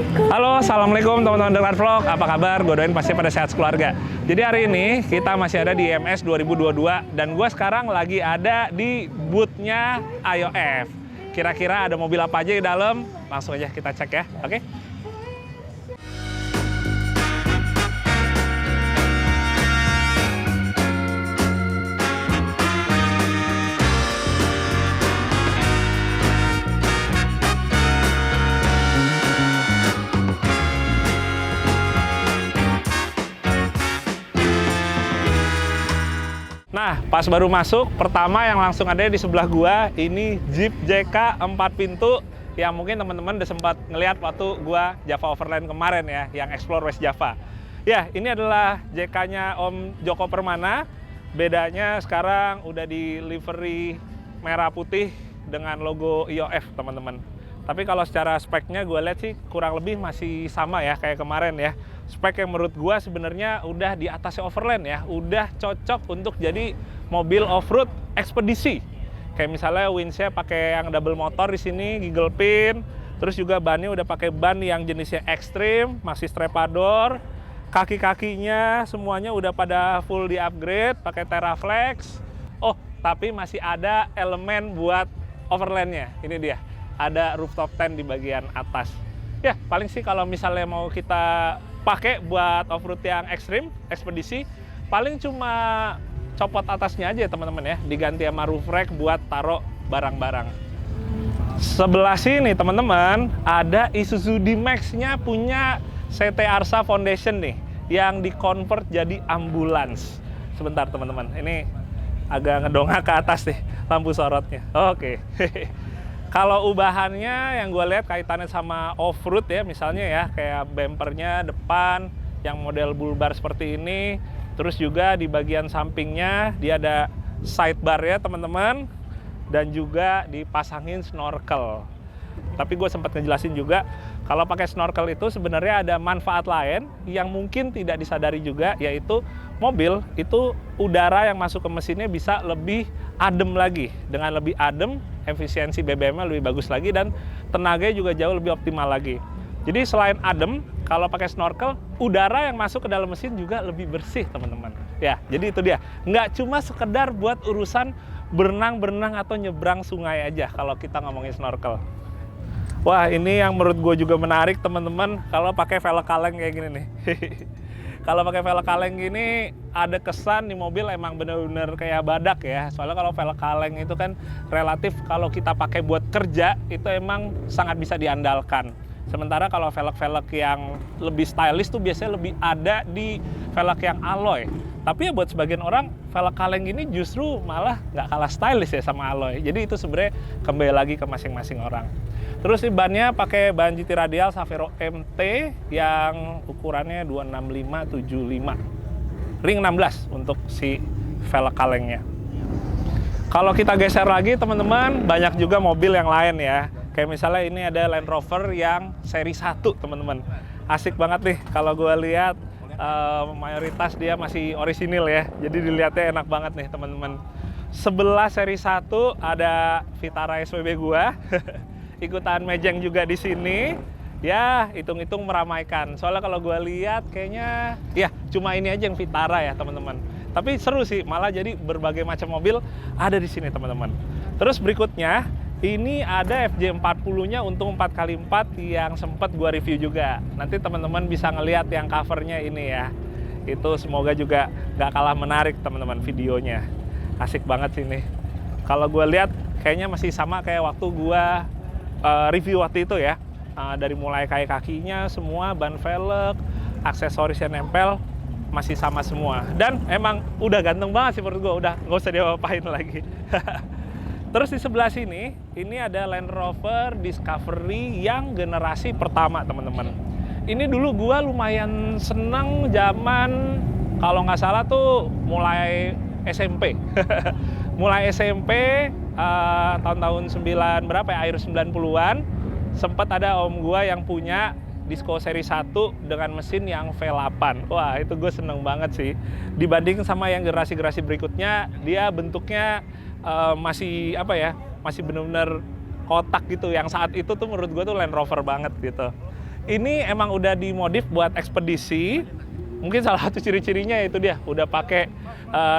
Halo, assalamualaikum teman-teman Deklar Vlog. Apa kabar? Gue doain pasti pada sehat keluarga. Jadi hari ini kita masih ada di IMS 2022 dan gue sekarang lagi ada di booth-nya IOF. Kira-kira ada mobil apa aja di dalam? Langsung aja kita cek ya, oke? Nah, pas baru masuk, pertama yang langsung ada di sebelah gua, ini Jeep JK 4 pintu yang mungkin teman-teman udah sempat ngelihat waktu gua Java Overland kemarin ya, yang Explore West Java. Ya, ini adalah JK-nya Om Joko Permana. Bedanya sekarang udah di livery merah putih dengan logo IOF, teman-teman. Tapi kalau secara speknya gue lihat sih kurang lebih masih sama ya kayak kemarin ya. Spek yang menurut gue sebenarnya udah di atasnya Overland ya, udah cocok untuk jadi mobil off-road ekspedisi. Kayak misalnya winch-nya pakai yang double motor di sini, giggle pin, terus juga bannya udah pakai ban yang jenisnya Extreme, masih strepador, kaki-kakinya semuanya udah pada full di upgrade, pakai Teraflex. Oh, tapi masih ada elemen buat Overland-nya. Ini dia, ada rooftop tent di bagian atas. Ya, paling sih kalau misalnya mau kita pakai buat off-road yang ekstrim, ekspedisi, paling cuma copot atasnya aja teman-teman ya, diganti sama roof rack buat taruh barang-barang. Sebelah sini teman-teman, ada Isuzu D-Max-nya punya CT Arsa Foundation nih, yang di-convert jadi ambulans. Sebentar teman-teman, ini agak ngedongak ke atas nih, lampu sorotnya. Oke. Kalau ubahannya yang gue lihat kaitannya sama off-road ya, misalnya ya kayak bumpernya depan yang model bull bar seperti ini, terus juga di bagian sampingnya dia ada sidebar ya teman-teman, dan juga dipasangin snorkel. Tapi gue sempat ngejelasin juga kalau pakai snorkel itu sebenarnya ada manfaat lain yang mungkin tidak disadari juga, yaitu mobil itu udara yang masuk ke mesinnya bisa lebih adem lagi. Dengan lebih adem, efisiensi BBM-nya lebih bagus lagi dan tenaganya juga jauh lebih optimal lagi. Jadi selain adem, kalau pakai snorkel, udara yang masuk ke dalam mesin juga lebih bersih teman-teman. Ya, jadi itu dia. Nggak cuma sekedar buat urusan berenang-berenang atau nyebrang sungai aja kalau kita ngomongin snorkel. Wah, ini yang menurut gue juga menarik teman-teman kalau pakai velg kaleng kayak gini nih. Kalau pakai velg kaleng gini ada kesan di mobil emang bener-bener kayak badak ya. Soalnya kalau velg kaleng itu kan relatif kalau kita pakai buat kerja itu emang sangat bisa diandalkan. Sementara kalau velg-velg yang lebih stylish tuh biasanya lebih ada di velg yang alloy. Tapi ya buat sebagian orang velg kaleng ini justru malah nggak kalah stylish ya sama alloy. Jadi itu sebenarnya kembali lagi ke masing-masing orang. Terus di bannya pakai ban GT Radial Savero MT yang ukurannya 265/75. Ring 16 untuk si velg kalengnya. Kalau kita geser lagi teman-teman, banyak juga mobil yang lain ya. Kayak misalnya ini ada Land Rover yang seri 1 teman-teman. Asik banget nih kalau gue lihat, mayoritas dia masih orisinil ya. Jadi dilihatnya enak banget nih teman-teman. Sebelah seri 1 ada Vitara SWB gua. Ikutan mejeng juga di sini. Ya, hitung-hitung meramaikan. Soalnya kalau gue lihat kayaknya ya cuma ini aja yang Vitara ya, teman-teman. Tapi seru sih, malah jadi berbagai macam mobil ada di sini, teman-teman. Terus berikutnya, ini ada FJ40-nya untuk 4x4 yang sempat gue review juga. Nanti teman-teman bisa ngelihat yang covernya ini ya. Itu semoga juga nggak kalah menarik, teman-teman, videonya. Asik banget sih ini. Kalau gue lihat kayaknya masih sama kayak waktu gue review waktu itu ya, dari mulai kayak kakinya semua, ban velg, aksesorisnya nempel masih sama semua, dan emang udah ganteng banget sih menurut gue, udah nggak usah diapain lagi. Terus di sebelah sini ini ada Land Rover Discovery yang generasi pertama teman-teman. Ini dulu gue lumayan seneng zaman kalau nggak salah tuh mulai SMP. Mulai SMP tahun-tahun 9 berapa ya, akhir 90-an, sempat ada om gua yang punya Disco seri 1 dengan mesin yang V8. Wah, itu gue seneng banget sih. Dibanding sama yang generasi-generasi berikutnya, dia bentuknya masih apa ya, masih benar-benar kotak gitu. Yang saat itu tuh menurut gue tuh Land Rover banget gitu. Ini emang udah dimodif buat ekspedisi. Mungkin salah satu ciri-cirinya itu dia udah pakai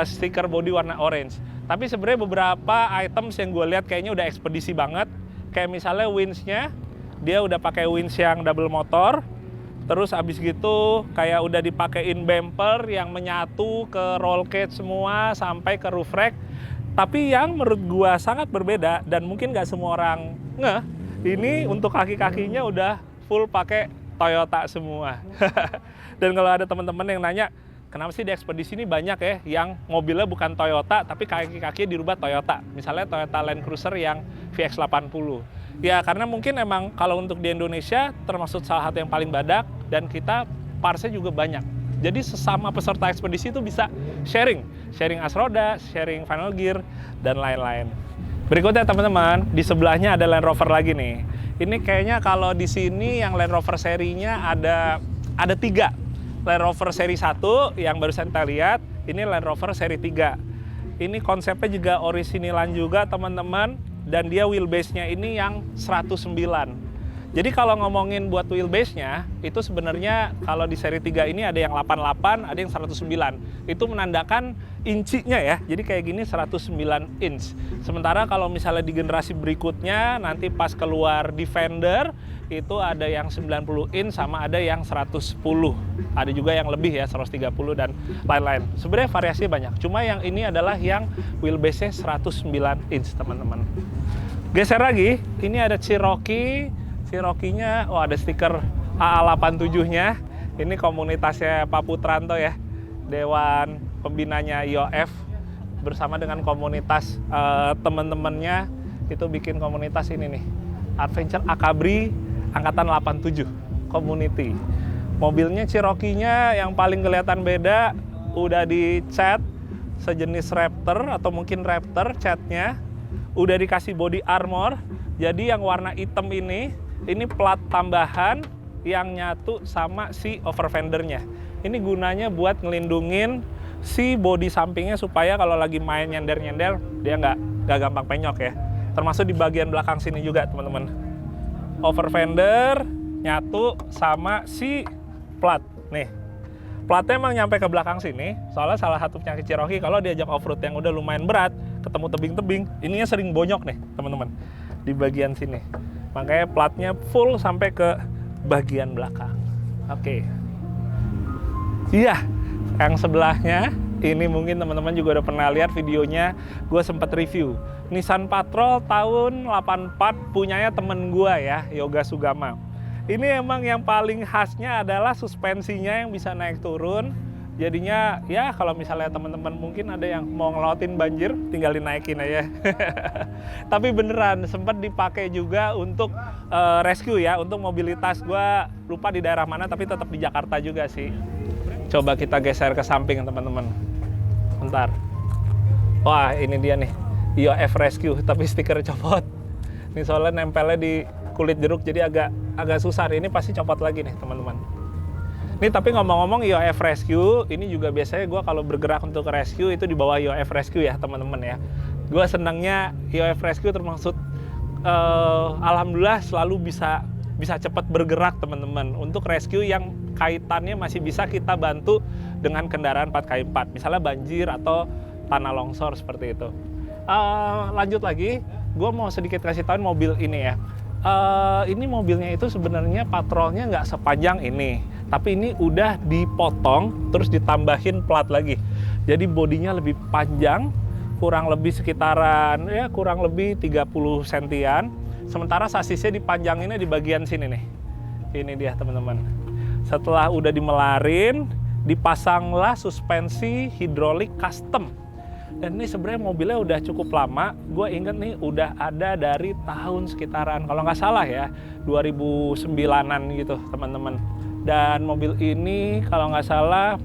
stiker body warna orange. Tapi sebenarnya beberapa items yang gue lihat kayaknya udah ekspedisi banget. Kayak misalnya winch-nya, dia udah pakai winch yang double motor. Terus abis gitu kayak udah dipakein bumper yang menyatu ke roll cage semua sampai ke roof rack. Tapi yang menurut gua sangat berbeda dan mungkin nggak semua orang ngeh, ini untuk kaki-kakinya udah full pakai Toyota semua. Dan kalau ada teman-teman yang nanya, kenapa sih di ekspedisi ini banyak ya yang mobilnya bukan Toyota tapi kaki-kakinya dirubah Toyota. Misalnya Toyota Land Cruiser yang VX80. Ya karena mungkin emang kalau untuk di Indonesia termasuk salah satu yang paling badak dan kita partsnya juga banyak. Jadi sesama peserta ekspedisi itu bisa sharing as roda, sharing final gear, dan lain-lain. Berikutnya teman-teman, di sebelahnya ada Land Rover lagi nih. Ini kayaknya kalau di sini yang Land Rover serinya ada 3. Land Rover seri 1 yang barusan kita lihat, ini Land Rover seri 3. Ini konsepnya juga orisinilan juga teman-teman, dan dia wheelbase-nya ini yang 109. Jadi kalau ngomongin buat wheelbase-nya, itu sebenarnya kalau di seri 3 ini ada yang 88, ada yang 109. Itu menandakan incinya ya, jadi kayak gini 109 inch. Sementara kalau misalnya di generasi berikutnya, nanti pas keluar Defender, itu ada yang 90 inch sama ada yang 110. Ada juga yang lebih ya, 130 dan lain-lain. Sebenarnya variasinya banyak, cuma yang ini adalah yang wheelbase-nya 109 inch teman-teman. Geser lagi, ini ada Cherokee-nya, oh ada stiker AA87-nya. Ini komunitasnya Pak Putranto ya, Dewan Pembinanya IOF, bersama dengan komunitas teman-temannya itu bikin komunitas ini nih, Adventure Akabri Angkatan 87 Community. Mobilnya Cherokee-nya yang paling kelihatan beda, udah dicat sejenis Raptor atau mungkin Raptor catnya, udah dikasih body armor. Jadi yang warna hitam ini plat tambahan yang nyatu sama si overfendernya. Ini gunanya buat ngelindungin si bodi sampingnya supaya kalau lagi main nyender-nyender dia nggak gampang penyok ya. Termasuk di bagian belakang sini juga teman-teman. Overfender nyatu sama si plat. Nih, platnya emang nyampe ke belakang sini. Soalnya salah satu penyakit Cherokee kalau diajak off-road yang udah lumayan berat, ketemu tebing-tebing, ininya sering bonyok nih teman-teman di bagian sini. Makanya platnya full sampai ke bagian belakang. Oke. Iya, yang sebelahnya ini mungkin teman-teman juga udah pernah lihat videonya, gue sempat review. Nissan Patrol tahun 84 punyanya temen gue ya, Yoga Sugama. Ini emang yang paling khasnya adalah suspensinya yang bisa naik turun. Jadinya ya kalau misalnya teman-teman mungkin ada yang mau ngelautin banjir, tinggal dinaikin aja. Tapi beneran sempat dipakai juga untuk rescue ya, untuk mobilitas. Gua lupa di daerah mana tapi tetap di Jakarta juga sih. Coba kita geser ke samping teman-teman. Bentar. Wah ini dia nih, IOF Rescue tapi stiker copot. Ini soalnya nempelnya di kulit jeruk jadi agak susah. Ini pasti copot lagi nih teman-teman. Ini tapi ngomong-ngomong IOF Rescue, ini juga biasanya gue kalau bergerak untuk rescue itu di bawah IOF Rescue ya teman-teman ya. Gue senangnya IOF Rescue termasuk alhamdulillah selalu bisa cepat bergerak teman-teman untuk rescue yang kaitannya masih bisa kita bantu dengan kendaraan 4x4, misalnya banjir atau tanah longsor seperti itu. Lanjut lagi, gue mau sedikit kasih tahu mobil ini ya. Ini mobilnya itu sebenarnya patrolnya nggak sepanjang ini, tapi ini udah dipotong terus ditambahin plat lagi. Jadi bodinya lebih panjang, kurang lebih sekitaran ya kurang lebih 30 sentian. Sementara sasisnya dipanjanginnya di bagian sini nih. Ini dia teman-teman. Setelah udah dimelarin, dipasanglah suspensi hidrolik custom. Dan ini sebenarnya mobilnya udah cukup lama. Gue inget nih udah ada dari tahun sekitaran kalau nggak salah ya 2009-an gitu teman-teman. Dan mobil ini kalau nggak salah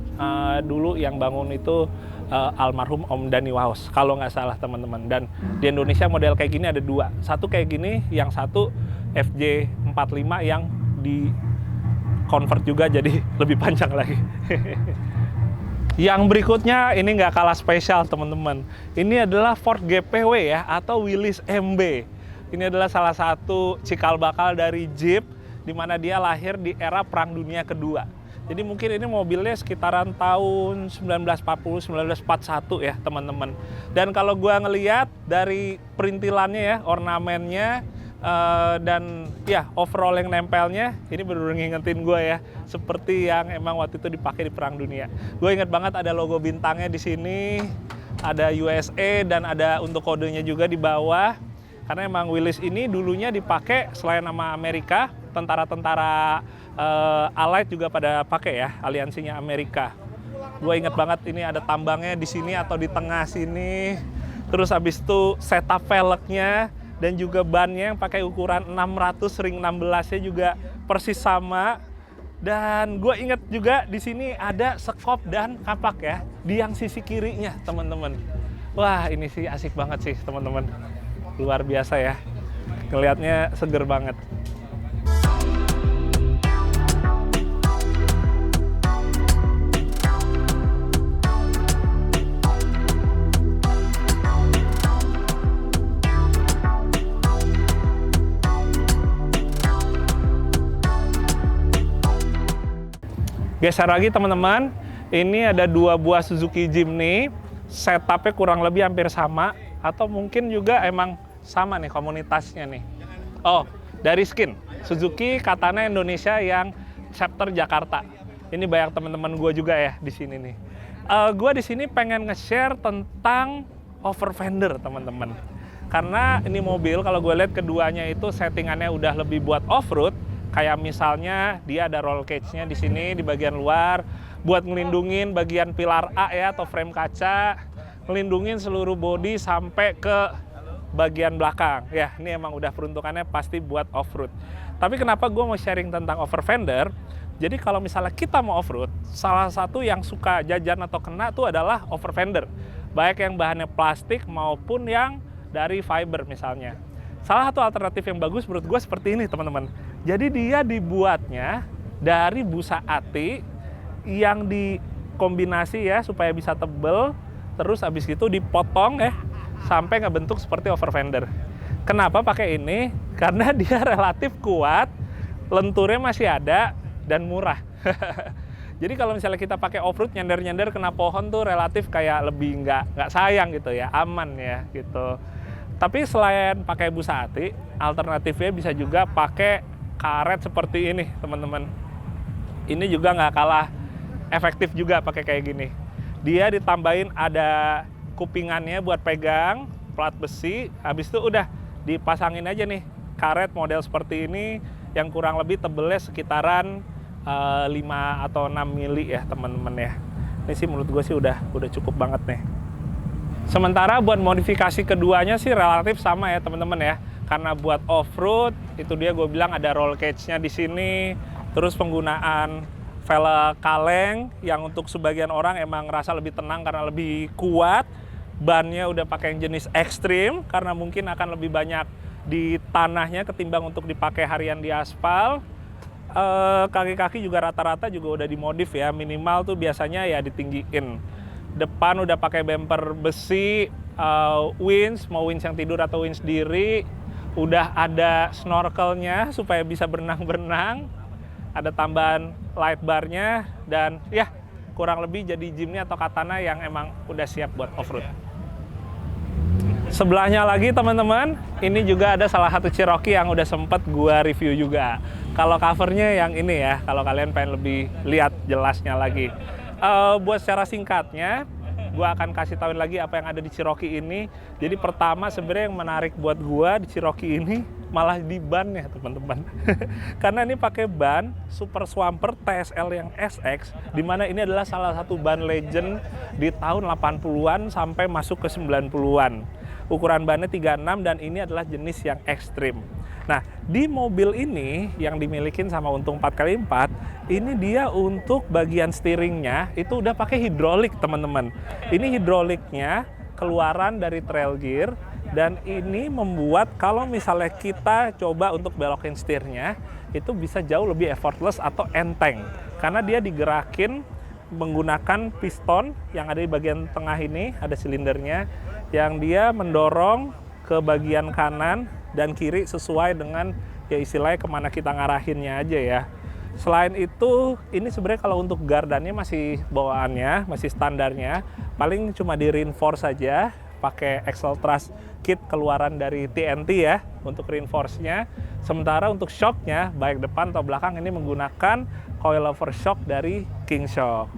dulu yang bangun itu almarhum Om Dani Waos kalau nggak salah teman-teman. Dan di Indonesia model kayak gini ada 2. Satu kayak gini, yang satu FJ45 yang di convert juga jadi lebih panjang lagi. Yang berikutnya ini nggak kalah spesial teman-teman. Ini adalah Ford GPW ya atau Willys MB. Ini adalah salah satu cikal bakal dari Jeep dimana dia lahir di era Perang Dunia Kedua. Jadi mungkin ini mobilnya sekitaran tahun 1940, 1941 ya teman-teman. Dan kalau gua ngeliat dari perintilannya ya, ornamennya, dan ya overall yang nempelnya, ini bener-bener ngingetin gue ya, seperti yang emang waktu itu dipakai di Perang Dunia. Gue inget banget ada logo bintangnya di sini, ada USA dan ada untuk kodenya juga di bawah. Karena emang Willys ini dulunya dipakai selain nama Amerika, tentara-tentara Allied juga pada pakai ya, aliansinya Amerika. Gue inget banget ini ada tambangnya di sini atau di tengah sini. Terus habis itu setup velgnya dan juga bannya yang pakai ukuran 600 ring 16-nya juga persis sama. Dan gue inget juga di sini ada sekop dan kapak ya di yang sisi kirinya teman-teman. Wah ini sih asik banget sih teman-teman. Luar biasa ya. Ngelihatnya seger banget. Geser lagi teman-teman, ini ada 2 buah Suzuki Jimny, setupnya kurang lebih hampir sama, atau mungkin juga emang sama nih komunitasnya nih. Oh, dari skin, Suzuki Katana Indonesia yang chapter Jakarta. Ini banyak teman-teman gue juga ya di sini nih. Gue di sini pengen nge-share tentang over fender teman-teman. Karena ini mobil kalau gue lihat keduanya itu settingannya udah lebih buat off-road. Kayak misalnya dia ada roll cage-nya di sini di bagian luar buat ngelindungin bagian pilar A ya atau frame kaca, ngelindungin seluruh bodi sampai ke bagian belakang. Ya, ini emang udah peruntukannya pasti buat off-road. Tapi kenapa gue mau sharing tentang over fender? Jadi kalau misalnya kita mau off-road, salah satu yang suka jajan atau kena tuh adalah over fender. Baik yang bahannya plastik maupun yang dari fiber misalnya. Salah satu alternatif yang bagus menurut gue seperti ini teman-teman. Jadi dia dibuatnya dari busa ati yang dikombinasi ya supaya bisa tebel. Terus habis itu dipotong ya sampai ngebentuk seperti over fender. Kenapa pakai ini? Karena dia relatif kuat, lenturnya masih ada dan murah. Jadi kalau misalnya kita pakai off-road nyender-nyender kena pohon tuh relatif kayak lebih nggak sayang gitu ya, aman ya gitu. Tapi selain pakai busa ati, alternatifnya bisa juga pakai karet seperti ini, teman-teman. Ini juga nggak kalah efektif juga pakai kayak gini. Dia ditambahin ada kupingannya buat pegang, plat besi, habis itu udah dipasangin aja nih karet model seperti ini yang kurang lebih tebelnya sekitaran 5 atau 6 mili ya, teman-teman ya. Ini sih menurut gue sih udah cukup banget nih. Sementara buat modifikasi keduanya sih relatif sama ya teman-teman ya. Karena buat off-road itu dia gue bilang ada roll cage-nya di sini. Terus penggunaan velg kaleng yang untuk sebagian orang emang ngerasa lebih tenang karena lebih kuat. Bannya udah pakai yang jenis ekstrim karena mungkin akan lebih banyak di tanahnya ketimbang untuk dipakai harian di aspal. Kaki-kaki juga rata-rata juga udah dimodif ya. Minimal tuh biasanya ya ditinggiin. Depan udah pakai bumper besi, winch, mau winch yang tidur atau winch diri. Udah ada snorkelnya supaya bisa berenang-berenang. Ada tambahan light barnya dan ya kurang lebih jadi Jimny atau Katana yang emang udah siap buat off-road. Sebelahnya lagi teman-teman, ini juga ada salah satu Cherokee yang udah sempet gua review juga. Kalau covernya yang ini ya, kalau kalian pengen lebih lihat jelasnya lagi. Buat secara singkatnya, gue akan kasih tahuin lagi apa yang ada di Cherokee ini. Jadi pertama sebenarnya yang menarik buat gue di Cherokee ini malah di ban ya teman-teman. Karena ini pakai ban Super Swamper TSL yang SX, dimana ini adalah salah satu ban legend di tahun 80-an sampai masuk ke 90-an. Ukuran bannya 36 dan ini adalah jenis yang ekstrim. Nah, di mobil ini yang dimilikin sama Untung 4x4, ini dia untuk bagian steeringnya itu udah pakai hidrolik, teman-teman. Ini hidroliknya keluaran dari trail gear dan ini membuat kalau misalnya kita coba untuk belokin setirnya itu bisa jauh lebih effortless atau enteng. Karena dia digerakin menggunakan piston yang ada di bagian tengah ini, ada silindernya, yang dia mendorong ke bagian kanan dan kiri sesuai dengan ya istilahnya kemana kita ngarahinnya aja ya. Selain itu, ini sebenarnya kalau untuk gardannya masih bawaannya, masih standarnya, paling cuma di reinforce saja, pakai Axle Truss kit keluaran dari TNT ya untuk reinforce-nya. Sementara untuk shock-nya, baik depan atau belakang, ini menggunakan coilover shock dari King Shock.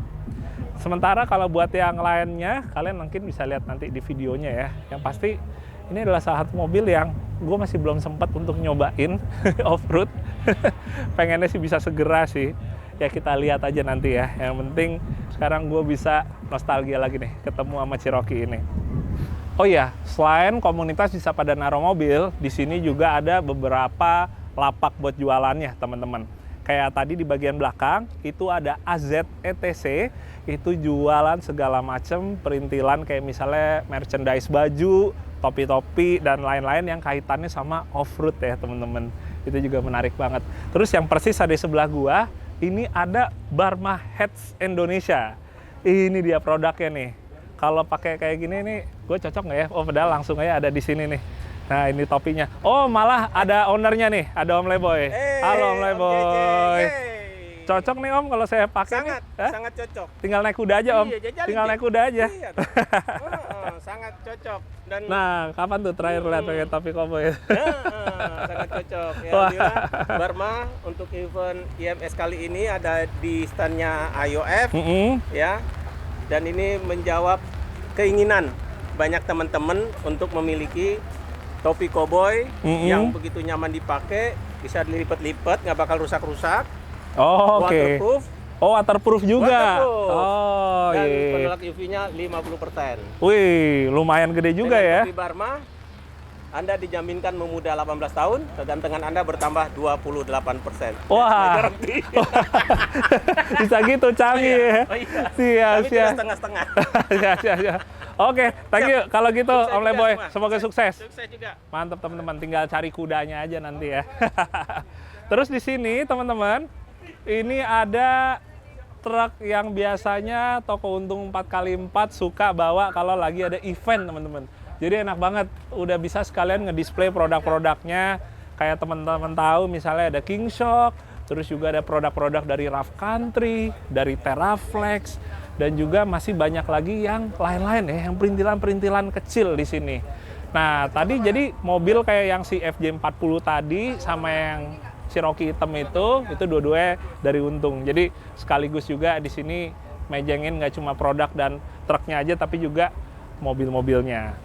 Sementara kalau buat yang lainnya, kalian mungkin bisa lihat nanti di videonya ya. Yang pasti ini adalah salah satu mobil yang gue masih belum sempat untuk nyobain off-road. Pengennya sih bisa segera sih. Ya kita lihat aja nanti ya. Yang penting sekarang gue bisa nostalgia lagi nih ketemu sama Cherokee ini. Oh iya, selain komunitas bisa pada naruh mobil, di sini juga ada beberapa lapak buat jualannya teman-teman. Kayak tadi di bagian belakang, itu ada AZ ETC, itu jualan segala macam perintilan kayak misalnya merchandise baju, topi-topi, dan lain-lain yang kaitannya sama off-road ya teman-teman. Itu juga menarik banget. Terus yang persis ada di sebelah gua, ini ada Barma Heads Indonesia. Ini dia produknya nih. Kalau pakai kayak gini nih, gue cocok nggak ya? Oh padahal langsung aja ada di sini nih. Nah ini topinya. Oh malah ada ownernya nih, ada Om Leboy. Halo Om Leboy. Cocok nih Om kalau saya pakai sangat, nih. Sangat cocok. Tinggal naik kuda aja Om. Iya, tinggal naik kuda aja. Iya, sangat cocok. Dan nah kapan tuh terakhir lihat pakai topi koboi? sangat cocok. Ya, alhamdulillah, Barma untuk event IMS kali ini ada di standnya IOF, ya. Dan ini menjawab keinginan banyak teman-teman untuk memiliki topi koboi yang begitu nyaman dipakai, bisa dilipat-lipat, nggak bakal rusak-rusak. Oh, oke. Waterproof. Oh, waterproof juga. Waterproof. Oh, dan iya. penolak UV-nya 50%. Wih, lumayan gede juga dengan ya. topi Barma, Anda dijaminkan memuda 18 tahun, kegantengan Anda bertambah 28%. Wah. Bisa gitu, canggih ya. Oh iya. Siap, Kami siap. tidak setengah-setengah. Siap. Oke, thank you. Kalau gitu, Sukses Om juga Leboy, semua. semoga sukses. Sukses juga. Mantap teman-teman, tinggal cari kudanya aja nanti ya. Terus di sini teman-teman, ini ada truk yang biasanya toko untung 4x4 suka bawa kalau lagi ada event teman-teman. Jadi enak banget, udah bisa sekalian ngedisplay produk-produknya. Kayak teman-teman tahu misalnya ada King Shock, terus juga ada produk-produk dari Rough Country, dari Teraflex, dan juga masih banyak lagi yang lain-lain ya, yang perintilan-perintilan kecil di sini. Nah, tadi jadi mobil kayak yang si FJ40 tadi sama yang Cherokee hitam itu dua-duanya dari Untung. Jadi sekaligus juga di sini mejengin nggak cuma produk dan truknya aja, tapi juga mobil-mobilnya.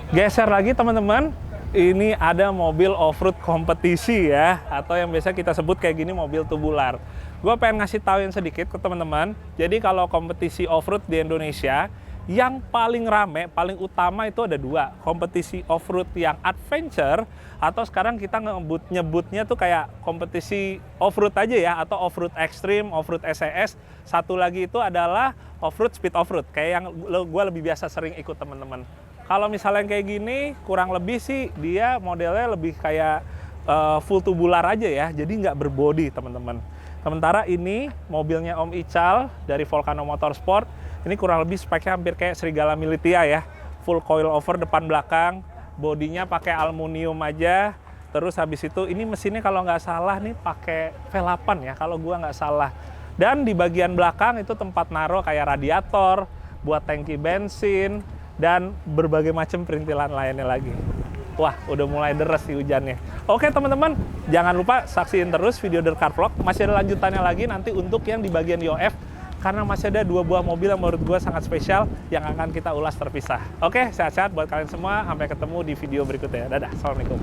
Geser lagi teman-teman, ini ada mobil off-road kompetisi ya, atau yang biasa kita sebut kayak gini mobil tubular. Gue pengen ngasih tauin sedikit ke teman-teman. Jadi kalau kompetisi off-road di Indonesia, yang paling rame, paling utama itu ada dua. Kompetisi off-road yang adventure, atau sekarang kita nyebutnya tuh kayak kompetisi off-road aja ya, atau off-road extreme, off-road SES. Satu lagi itu adalah off-road speed off-road, kayak yang gue lebih biasa sering ikut teman-teman. Kalau misalnya kayak gini, kurang lebih sih dia modelnya lebih kayak full tubular aja ya, jadi nggak berbody teman-teman. Sementara ini mobilnya Om Ical dari Volcano Motorsport, ini kurang lebih speknya hampir kayak Serigala Militia ya, full coil over depan belakang, bodinya pakai aluminium aja. Terus habis itu ini mesinnya kalau nggak salah nih pakai V8 ya, kalau gua nggak salah. Dan di bagian belakang itu tempat naruh kayak radiator, buat tangki bensin, dan berbagai macam perintilan lainnya lagi. Wah, udah mulai deres sih hujannya. Oke teman-teman, jangan lupa saksiin terus video The Car Vlog. Masih ada lanjutannya lagi nanti untuk yang di bagian IOF, karena masih ada dua buah mobil yang menurut gue sangat spesial yang akan kita ulas terpisah. Oke, sehat-sehat buat kalian semua. Sampai ketemu di video berikutnya. Dadah, assalamualaikum.